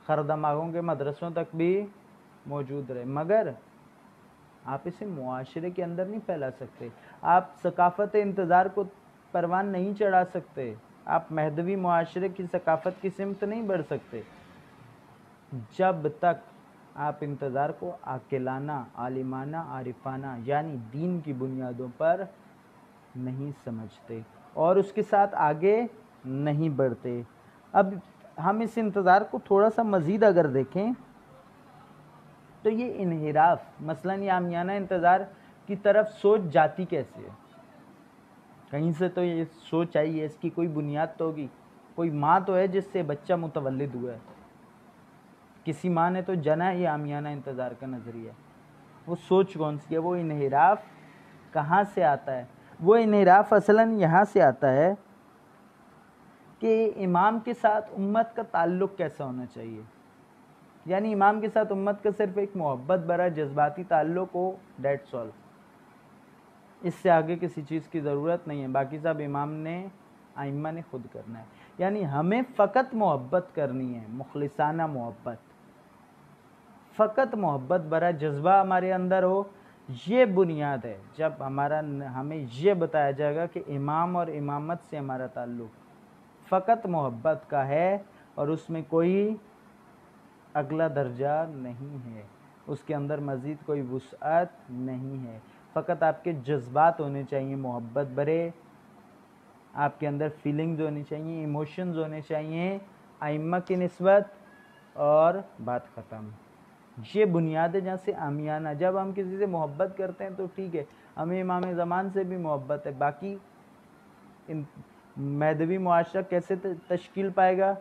خردماغوں کے مدرسوں تک بھی موجود رہے، مگر آپ اسے معاشرے کے اندر نہیں پھیلا سکتے۔ آپ ثقافت انتظار کو پروان نہیں چڑھا سکتے، آپ مہدوی معاشرے کی ثقافت کی سمت نہیں بڑھ سکتے جب تک آپ انتظار کو عاقلانہ، عالمانہ، عارفانہ یعنی دین کی بنیادوں پر نہیں سمجھتے اور اس کے ساتھ آگے نہیں بڑھتے۔ اب ہم اس انتظار کو تھوڑا سا مزید اگر دیکھیں تو یہ انحراف، مثلاً یہ عامیانہ انتظار کی طرف سوچ جاتی کیسے ہے؟ کہیں سے تو یہ سوچ آئی ہے، اس کی کوئی بنیاد تو ہوگی، کوئی ماں تو ہے جس سے بچہ متولد ہوا ہے، کسی ماں نے تو جنا ہے یہ عامیانہ انتظار کا نظریہ۔ وہ سوچ کون سی ہے؟ وہ انحراف کہاں سے آتا ہے؟ وہ انحراف اصلاً یہاں سے آتا ہے کہ امام کے ساتھ امت کا تعلق کیسا ہونا چاہیے، یعنی امام کے ساتھ امت کا صرف ایک محبت بھرا جذباتی تعلق ہو، دیٹس آل، اس سے آگے کسی چیز کی ضرورت نہیں ہے، باقی سب امام نے، ائمہ نے خود کرنا ہے۔ یعنی ہمیں فقط محبت کرنی ہے، مخلصانہ محبت، فقط محبت بھرا جذبہ ہمارے اندر ہو، یہ بنیاد ہے۔ جب ہمیں یہ بتایا جائے گا کہ امام اور امامت سے ہمارا تعلق فقط محبت کا ہے اور اس میں کوئی اگلا درجہ نہیں ہے، اس کے اندر مزید کوئی وسعت نہیں ہے، فقط آپ کے جذبات ہونے چاہیے محبت بھرے، آپ کے اندر فیلنگز ہونی چاہیے، ایموشنز ہونے چاہیے ائمہ کی نسبت، اور بات ختم۔ یہ بنیاد ہے جہاں سے عامیانہ، جب ہم کسی سے محبت کرتے ہیں تو ٹھیک ہے، ہمیں امام زمان سے بھی محبت ہے، باقی مہدوی معاشرہ کیسے تشکیل پائے گا؟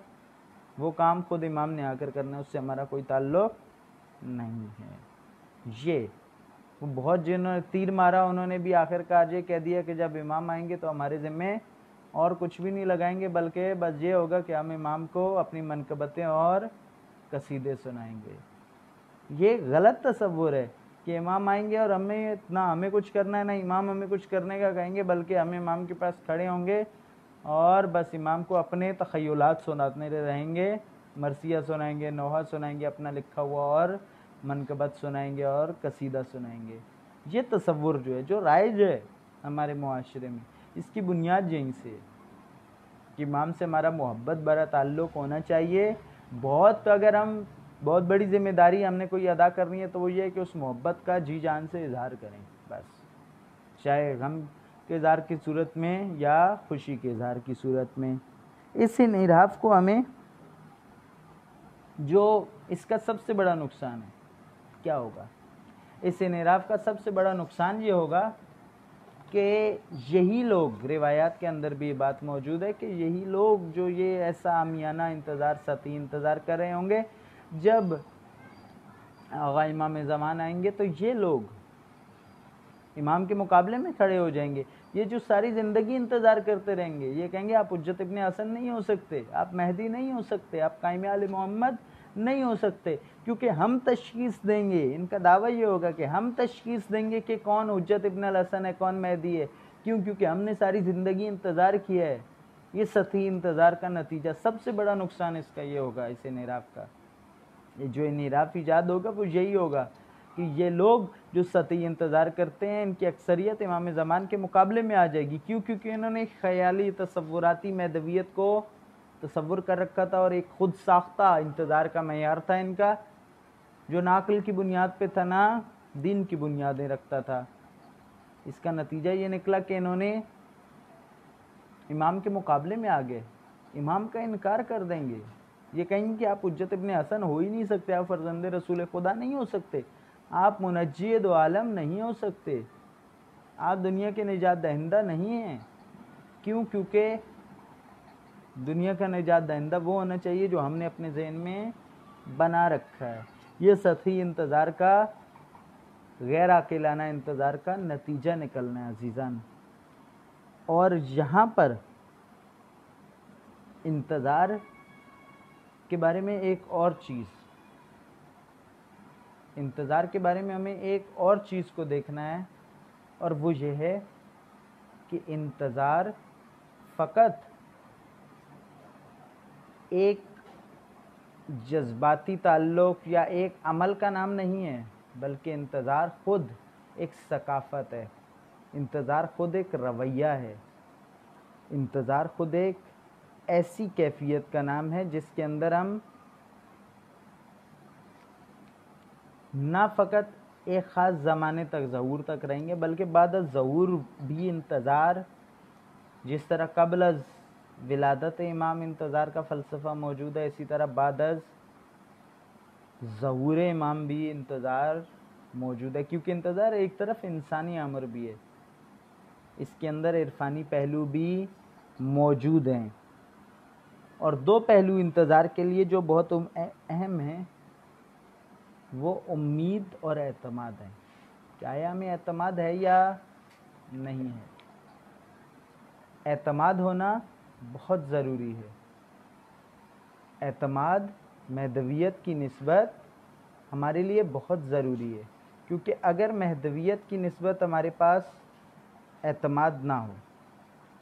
وہ کام خود امام نے آ کر کرنا ہے، اس سے ہمارا کوئی تعلق نہیں ہے۔ یہ وہ بہت جنہوں نے تیر مارا انہوں نے بھی آخر کار یہ کہہ دیا کہ جب امام آئیں گے تو ہمارے ذمہ اور کچھ بھی نہیں لگائیں گے، بلکہ بس یہ ہوگا کہ ہم امام کو اپنی منقبتیں اور قصیدے سنائیں گے۔ یہ غلط تصور ہے کہ امام آئیں گے اور ہمیں کچھ کرنا ہے، نہ امام ہمیں کچھ کرنے کا کہیں گے، بلکہ ہم امام کے پاس کھڑے ہوں گے اور بس امام کو اپنے تخیلات سناتے رہیں گے، مرثیہ سنائیں گے، نوحہ سنائیں گے، اپنا لکھا ہوا، اور منقبت سنائیں گے اور قصیدہ سنائیں گے۔ یہ تصور جو ہے، جو رائج ہے ہمارے معاشرے میں، اس کی بنیاد یہیں سے ہے کہ امام سے ہمارا محبت بھرا تعلق ہونا چاہیے۔ اگر ہم بہت بڑی ذمہ داری ہم نے کوئی ادا کرنی ہے تو وہ یہ ہے کہ اس محبت کا جی جان سے اظہار کریں، بس، چاہے غم کے اظہار کی صورت میں یا خوشی کے اظہار کی صورت میں۔ اس انحراف کو ہمیں، جو اس کا سب سے بڑا نقصان ہے، کیا ہوگا اس انحراف کا سب سے بڑا نقصان یہ ہوگا کہ یہی لوگ، روایات کے اندر بھی یہ بات موجود ہے کہ یہی لوگ جو یہ ایسا عامیانہ انتظار، سطحی انتظار کر رہے ہوں گے، جب آغا امام زمان آئیں گے تو یہ لوگ امام کے مقابلے میں کھڑے ہو جائیں گے۔ یہ جو ساری زندگی انتظار کرتے رہیں گے، یہ کہیں گے آپ حجت ابن حسن نہیں ہو سکتے، آپ مہدی نہیں ہو سکتے، آپ قائم آل محمد نہیں ہو سکتے، کیونکہ ہم تشخیص دیں گے۔ ان کا دعویٰ یہ ہوگا کہ ہم تشخیص دیں گے کہ کون حجت ابن الحسن ہے، کون مہدی ہے۔ کیوں؟ کیونکہ ہم نے ساری زندگی انتظار کیا ہے۔ یہ سطحی انتظار کا نتیجہ، سب سے بڑا نقصان اس کا یہ ہوگا، اس انحراف کا۔ یہ جو انحراف ایجاد ہوگا وہ یہی ہوگا کہ یہ لوگ جو سطحی انتظار کرتے ہیں، ان کی اکثریت امام زمان کے مقابلے میں آ جائے گی۔ کیوں؟ کیونکہ انہوں نے خیالی تصوراتی مہدویت کو تصور کر رکھا تھا، اور ایک خود ساختہ انتظار کا معیار تھا ان کا، جو نہ عقل کی بنیاد پہ تھا، نہ دین کی بنیادیں رکھتا تھا۔ اس کا نتیجہ یہ نکلا کہ انہوں نے امام کے مقابلے میں آ گئے، امام کا انکار کر دیں گے۔ یہ کہیں گے کہ آپ حجت ابن حسن ہو ہی نہیں سکتے، آپ فرزند رسول خدا نہیں ہو سکتے، آپ منجی دو عالم نہیں ہو سکتے، آپ دنیا کے نجات دہندہ نہیں ہیں۔ کیوں؟ کیونکہ دنیا کا نجات دہندہ وہ ہونا چاہیے جو ہم نے اپنے ذہن میں بنا رکھا ہے۔ یہ سطحی انتظار کا، غیر عاقلانہ انتظار کا نتیجہ نکلنا ہے عزیزان۔ اور یہاں پر انتظار کے بارے میں ایک اور چیز، انتظار کے بارے میں ہمیں ایک اور چیز کو دیکھنا ہے، اور وہ یہ ہے کہ انتظار فقط ایک جذباتی تعلق یا ایک عمل کا نام نہیں ہے، بلکہ انتظار خود ایک ثقافت ہے، انتظار خود ایک رویہ ہے، انتظار خود ایک ایسی کیفیت کا نام ہے جس کے اندر ہم نہ فقط ایک خاص زمانے تک، ظہور تک رہیں گے، بلکہ بعد از ظہور بھی انتظار، جس طرح قبل از ولادت امام انتظار کا فلسفہ موجود ہے، اسی طرح بعد از ظہور امام بھی انتظار موجود ہے، کیونکہ انتظار ایک طرف انسانی امر بھی ہے، اس کے اندر عرفانی پہلو بھی موجود ہیں۔ اور دو پہلو انتظار کے لیے جو بہت اہم ہیں، وہ امید اور اعتماد ہے۔ کیا ہمیں اعتماد ہے یا نہیں ہے؟ اعتماد ہونا بہت ضروری ہے۔ اعتماد مہدویت کی نسبت ہمارے لیے بہت ضروری ہے، کیونکہ اگر مہدویت کی نسبت ہمارے پاس اعتماد نہ ہو،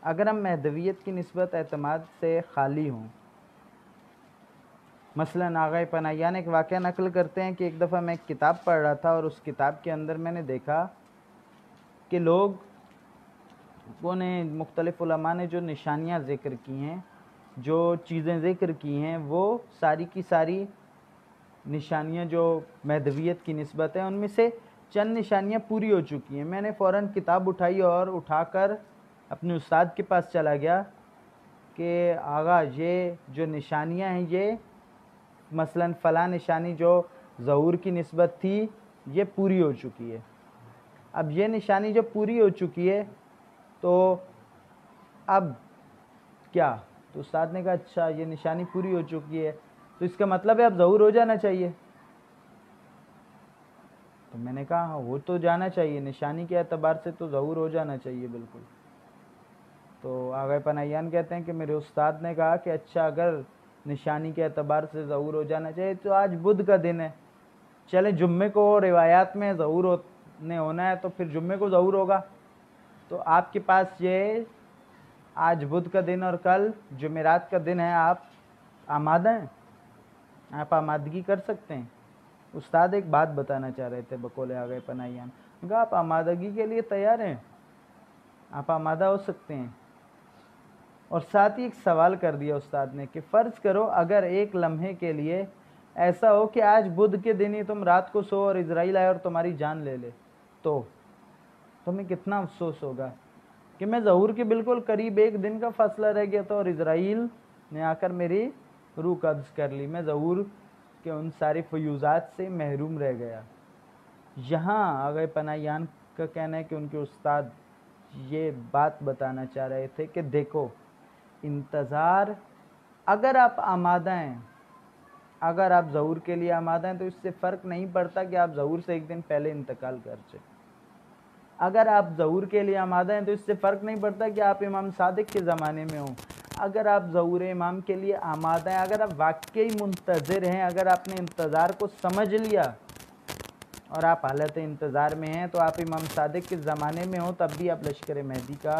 اگر ہم مہدویت کی نسبت اعتماد سے خالی ہوں، مثلاً آغا پناہیان ایک واقعہ نقل کرتے ہیں کہ ایک دفعہ میں ایک کتاب پڑھ رہا تھا، اور اس کتاب کے اندر میں نے دیکھا کہ لوگوں نے، مختلف علماء نے جو نشانیاں ذکر کی ہیں، جو چیزیں ذکر کی ہیں، وہ ساری کی ساری نشانیاں جو مہدویت کی نسبت ہیں، ان میں سے چند نشانیاں پوری ہو چکی ہیں۔ میں نے فوراً کتاب اٹھائی اور اٹھا کر اپنے استاد کے پاس چلا گیا کہ آغا یہ جو نشانیاں ہیں، یہ مثلاً فلاں نشانی جو ظہور کی نسبت تھی، یہ پوری ہو چکی ہے۔ اب یہ نشانی جو پوری ہو چکی ہے تو اب کیا؟ تو استاد نے کہا اچھا یہ نشانی پوری ہو چکی ہے تو اس کا مطلب ہے اب ظہور ہو جانا چاہیے۔ تو میں نے کہا ہاں وہ تو جانا چاہیے، نشانی کے اعتبار سے تو ظہور ہو جانا چاہیے بالکل۔ تو آغا پناہیان کہتے ہیں کہ میرے استاد نے کہا کہ اچھا اگر نشانی کے اعتبار سے ظہور ہو جانا چاہیے تو آج بدھ کا دن ہے، چلے جمعے کو روایات میں ظہور ہونا ہے تو پھر جمعے کو ظہور ہوگا۔ تو آپ کے پاس یہ آج بدھ کا دن اور کل جمعرات کا دن ہے، آپ آمادہ ہیں، آپ آمادگی کر سکتے ہیں۔ استاد ایک بات بتانا چاہ رہے تھے بقول آغا پناہیان، کہا آپ آمادگی کے لیے تیار ہیں، آپ آمادہ ہو سکتے ہیں۔ اور ساتھ ہی ایک سوال کر دیا استاد نے کہ فرض کرو اگر ایک لمحے کے لیے ایسا ہو کہ آج بدھ کے دن ہی تم رات کو سو اور اسرائیل آئے اور تمہاری جان لے لے، تو تمہیں کتنا افسوس ہوگا کہ میں ظہور کے بالکل قریب ایک دن کا فاصلہ رہ گیا تھا اور اسرائیل نے آ کر میری روح قبض کر لی، میں ظہور کے ان سارے فیوزات سے محروم رہ گیا۔ یہاں آغا پناہیان کا کہنا ہے کہ ان کے استاد یہ بات بتانا چاہ رہے تھے کہ دیکھو انتظار، اگر آپ آمادہ ہیں، اگر آپ ظہور کے لیے آمادہ ہیں تو اس سے فرق نہیں پڑتا کہ آپ ظہور سے ایک دن پہلے انتقال کر جائیں۔ اگر آپ ظہور کے لیے آمادہ ہیں تو اس سے فرق نہیں پڑتا کہ آپ امام صادق کے زمانے میں ہوں۔ اگر آپ ظہور امام کے لیے آمادہ ہیں، اگر آپ واقعی منتظر ہیں، اگر آپ نے انتظار کو سمجھ لیا اور آپ حالت انتظار میں ہیں تو آپ امام صادق کے زمانے میں ہوں تب بھی آپ لشکر مہدی کا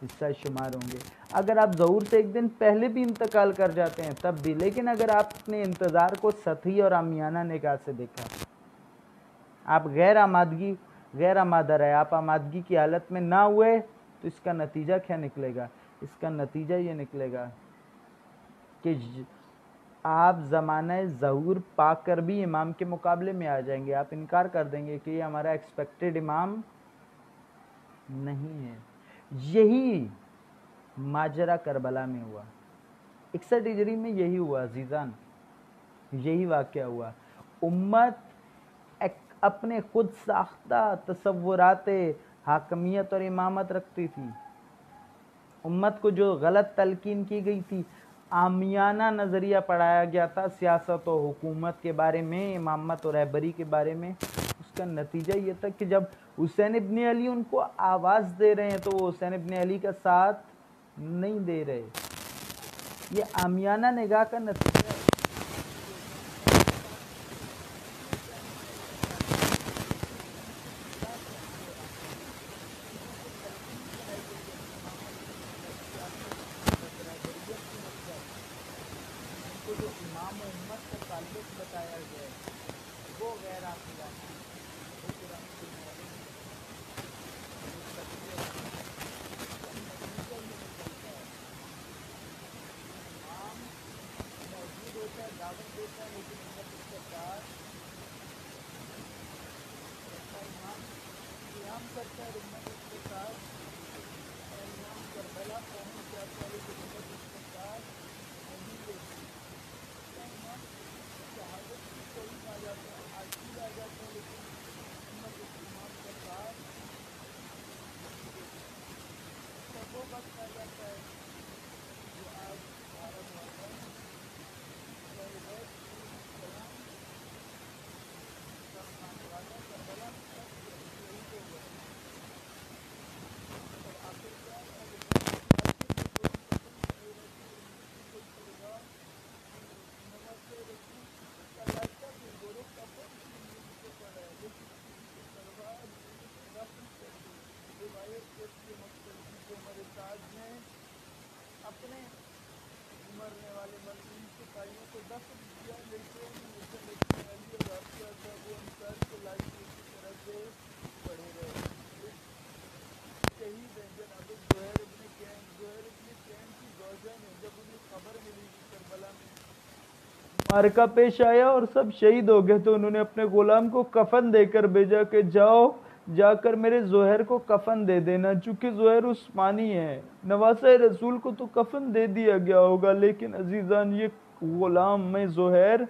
حصہ شمار ہوں گے۔ اگر آپ ظہور سے ایک دن پہلے بھی انتقال کر جاتے ہیں تب بھی، لیکن اگر آپ نے انتظار کو سطحی اور عامیانہ نگاہ سے دیکھا، آپ غیر آمادہ رہے، آپ آمادگی کی حالت میں نہ ہوئے، تو اس کا نتیجہ کیا نکلے گا؟ اس کا نتیجہ یہ نکلے گا کہ آپ زمانہ ظہور پا کر بھی امام کے مقابلے میں آ جائیں گے، آپ انکار کر دیں گے کہ یہ ہمارا ایکسپیکٹڈ امام نہیں ہے۔ یہی ماجرا کربلا میں ہوا، 61 ہجری میں یہی ہوا عزیزان، یہی واقعہ ہوا۔ امت اپنے خود ساختہ تصورات حاکمیت اور امامت رکھتی تھی۔ امت کو جو غلط تلقین کی گئی تھی، عامیانہ نظریہ پڑھایا گیا تھا سیاست و حکومت کے بارے میں، امامت اور رہبری کے بارے میں، اس کا نتیجہ یہ تھا کہ جب حسین ابن علی ان کو آواز دے رہے ہیں تو وہ حسین ابن علی کا ساتھ نہیں دے رہے۔ یہ عامیانہ نگاہ کا نتیجہ ہے۔ جو امام و امت کا تعلق بتایا گیا ہے وہ غیر عاقلانہ ہے، وہ قرآن کی معلوم امام موجود ہوتا ہے، دعوت دیتا ہے، لیکن امت اس کے ساتھ امام قیام کرتا ہے، امت اس کے ساتھ امام کربلا پہنچ جاتا ہے، لیکن امت اس کے ساتھ نہیں دیتی۔ امام شہادت کی کوئی آ جاتا ہے، عاشق آ جاتا ہے، لیکن امت اس امام کا ساتھ نہیں دیتی۔ تب وہ وقت آ جاتا ہے جو آج بھارت وطن سلام سب کھانے والا کربلا میں سب شہید ہو گئے۔ اور آخرکار اب امت کی آخر میں کوئی کفن نہیں رہتی، امت کی کوئی پرواہ نہیں ہوتی۔ نواسے رسول کا لاشا بھی گورو کفن کی نیند سے پڑا ہے، لیکن کسی کو پرواہ نہیں ہے کہ دفن کر دو۔ روایت کہتی ہے مقتدی کے عمر تاج نے اپنے مرنے والے مظلوم سپاہیوں کو دفن کیا، لیکن حسین ابن علی اور حفصہ کا ابو انصار کے لاشیں اسی طرح سے پڑے رہے۔ شہید ہیں جناب زہیر ابن کین کی زوجہ نے جب انہیں خبر ملی کہ کربلا میں معرکہ پیش آیا اور سب شہید ہو گئے تو انہوں نے اپنے غلام کو کفن دے کر بھیجا کہ جا کر میرے زہیر کو کفن دے دینا، چونکہ زہیر عثمانی ہے۔ نواسہ رسول کو تو کفن دے دیا گیا ہوگا، لیکن عزیزان یہ غلام میں زہیر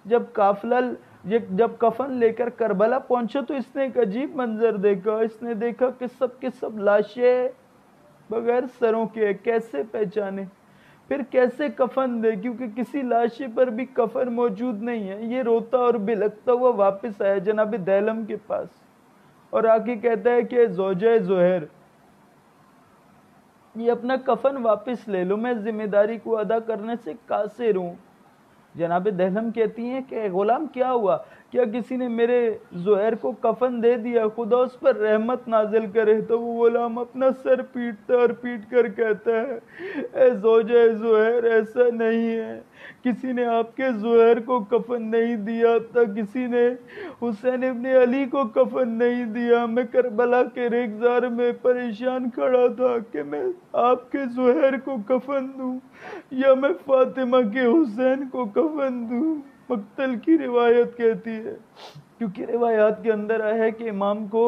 جب کفن لے کر کربلا پہنچا تو اس نے ایک عجیب منظر دیکھا۔ اس نے دیکھا کہ سب لاشیں بغیر سروں کے، کیسے پہچانے، پھر کیسے کفن دے، کیونکہ کسی لاشے پر بھی کفن موجود نہیں ہے۔ یہ روتا اور بلکتا ہوا واپس آیا جناب دیلم کے پاس اور آ کے کہتا ہے کہ زوجہ زہیر، یہ اپنا کفن واپس لے لو، میں ذمہ داری کو ادا کرنے سے قاصر ہوں۔ جناب دہلم کہتی ہیں کہ غلام کیا ہوا؟ کیا کسی نے میرے زہیر کو کفن دے دیا؟ خدا اس پر رحمت نازل کرے۔ تو وہ غلام اپنا سر پیٹتا اور پیٹ کر کہتا ہے، اے زوجہ زہیر، ایسا نہیں ہے، کسی نے آپ کے زہیر کو کفن نہیں دیا تھا، کسی نے حسین ابن علی کو کفن نہیں دیا۔ میں کربلا کے ریگزار میں پریشان کھڑا تھا کہ میں آپ کے زہیر کو کفن دوں یا میں فاطمہ کے حسین کو کفن دوں۔ مقتل کی روایت کہتی ہے، کیونکہ روایات کے اندر ہے کہ امام کو،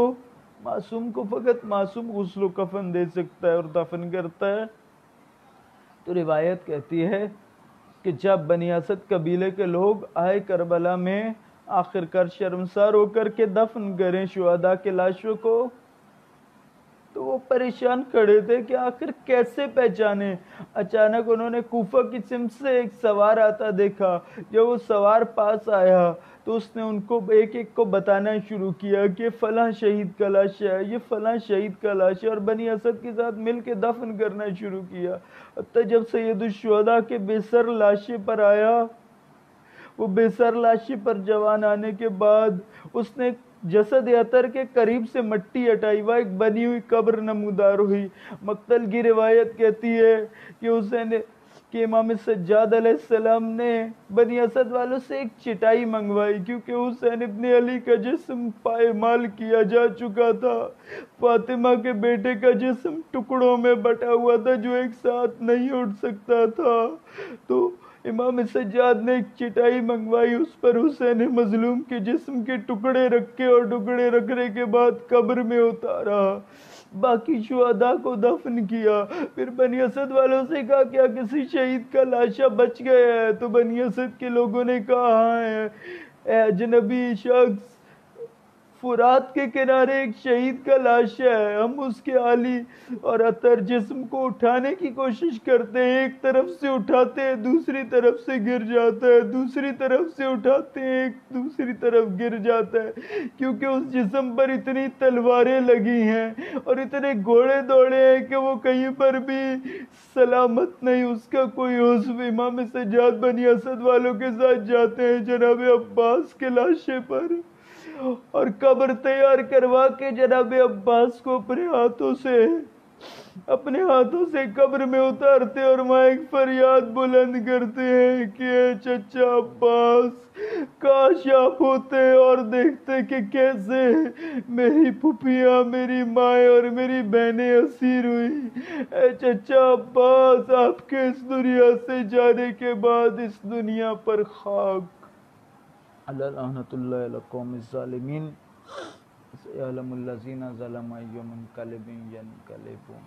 معصوم کو فقط معصوم غسل و کفن دے سکتا ہے اور دفن کرتا ہے۔ تو روایت کہتی ہے کہ جب بنی اسد قبیلے کے لوگ آئے کربلا میں، آخر کار شرمسار ہو کر کے دفن کریں شہداء کے لاشوں کو۔ تو وہ پریشان کھڑے تھے کہ آخر کیسے پہچانے۔ اچانک انہوں نے کوفہ کی سمت سے ایک سوار آتا دیکھا۔ جب وہ سوار پاس آیا تو اس نے ان کو ایک ایک کو بتانا شروع کیا کہ فلاں شہید کا لاش ہے، یہ فلاں شہید کا لاش ہے، اور بنی اسد کے ساتھ مل کے دفن کرنا شروع کیا۔ حتیٰ جب سید الشہداء کے بے سر لاشے پر آیا، وہ بے سر لاشی پر جوان آنے کے بعد اس نے جسد عطر کے قریب سے مٹی ہٹائی، وہ ایک بنی ہوئی قبر نمودار ہوئی۔ مقتل کی روایت کہتی ہے کہ امام سجاد علیہ السلام نے بنی اسد والوں سے ایک چٹائی منگوائی، کیونکہ حسین ابن علی کا جسم پائمال کیا جا چکا تھا، فاطمہ کے بیٹے کا جسم ٹکڑوں میں بٹا ہوا تھا جو ایک ساتھ نہیں اٹھ سکتا تھا۔ تو امام سجاد نے ایک چٹائی منگوائی، اس پر حسین مظلوم کے جسم کے ٹکڑے رکھے اور ٹکڑے رکھنے کے بعد قبر میں اتارا، باقی شہداء کو دفن کیا۔ پھر بنی اسد والوں سے کہا کیا کسی شہید کا لاشا بچ گیا ہے؟ تو بنی اسد کے لوگوں نے کہا ہاں ہے، اے اجنبی شخص، فرات کے کنارے ایک شہید کا لاش ہے، ہم اس کے علی اور عطر جسم کو اٹھانے کی کوشش کرتے ہیں، ایک طرف سے اٹھاتے ہیں دوسری طرف سے گر جاتا ہے، دوسری طرف سے اٹھاتے ہیں ایک دوسری طرف گر جاتا ہے، کیونکہ اس جسم پر اتنی تلواریں لگی ہیں اور اتنے گھوڑے دوڑے ہیں کہ وہ کہیں پر بھی سلامت نہیں، اس کا کوئی عضو۔ امام سجاد بنی اسد والوں کے ساتھ جاتے ہیں جناب عباس کے لاشے پر اور قبر تیار کروا کے جناب عباس کو اپنے ہاتھوں سے قبر میں اتارتے اور وہاں ایک فریاد بلند کرتے ہیں کہ اے چچا عباس، کاش آپ ہوتے اور دیکھتے کہ کیسے میری پھپھیاں، میری مائیں اور میری بہنیں اسیر ہوئی۔ اے چچا عباس، آپ کے اس دنیا سے جانے کے بعد اس دنیا پر خاک۔ لعنت اللہ علی القوم الظالمین۔ سیعلم الذین ظلموا أی منقلب ینقلبون۔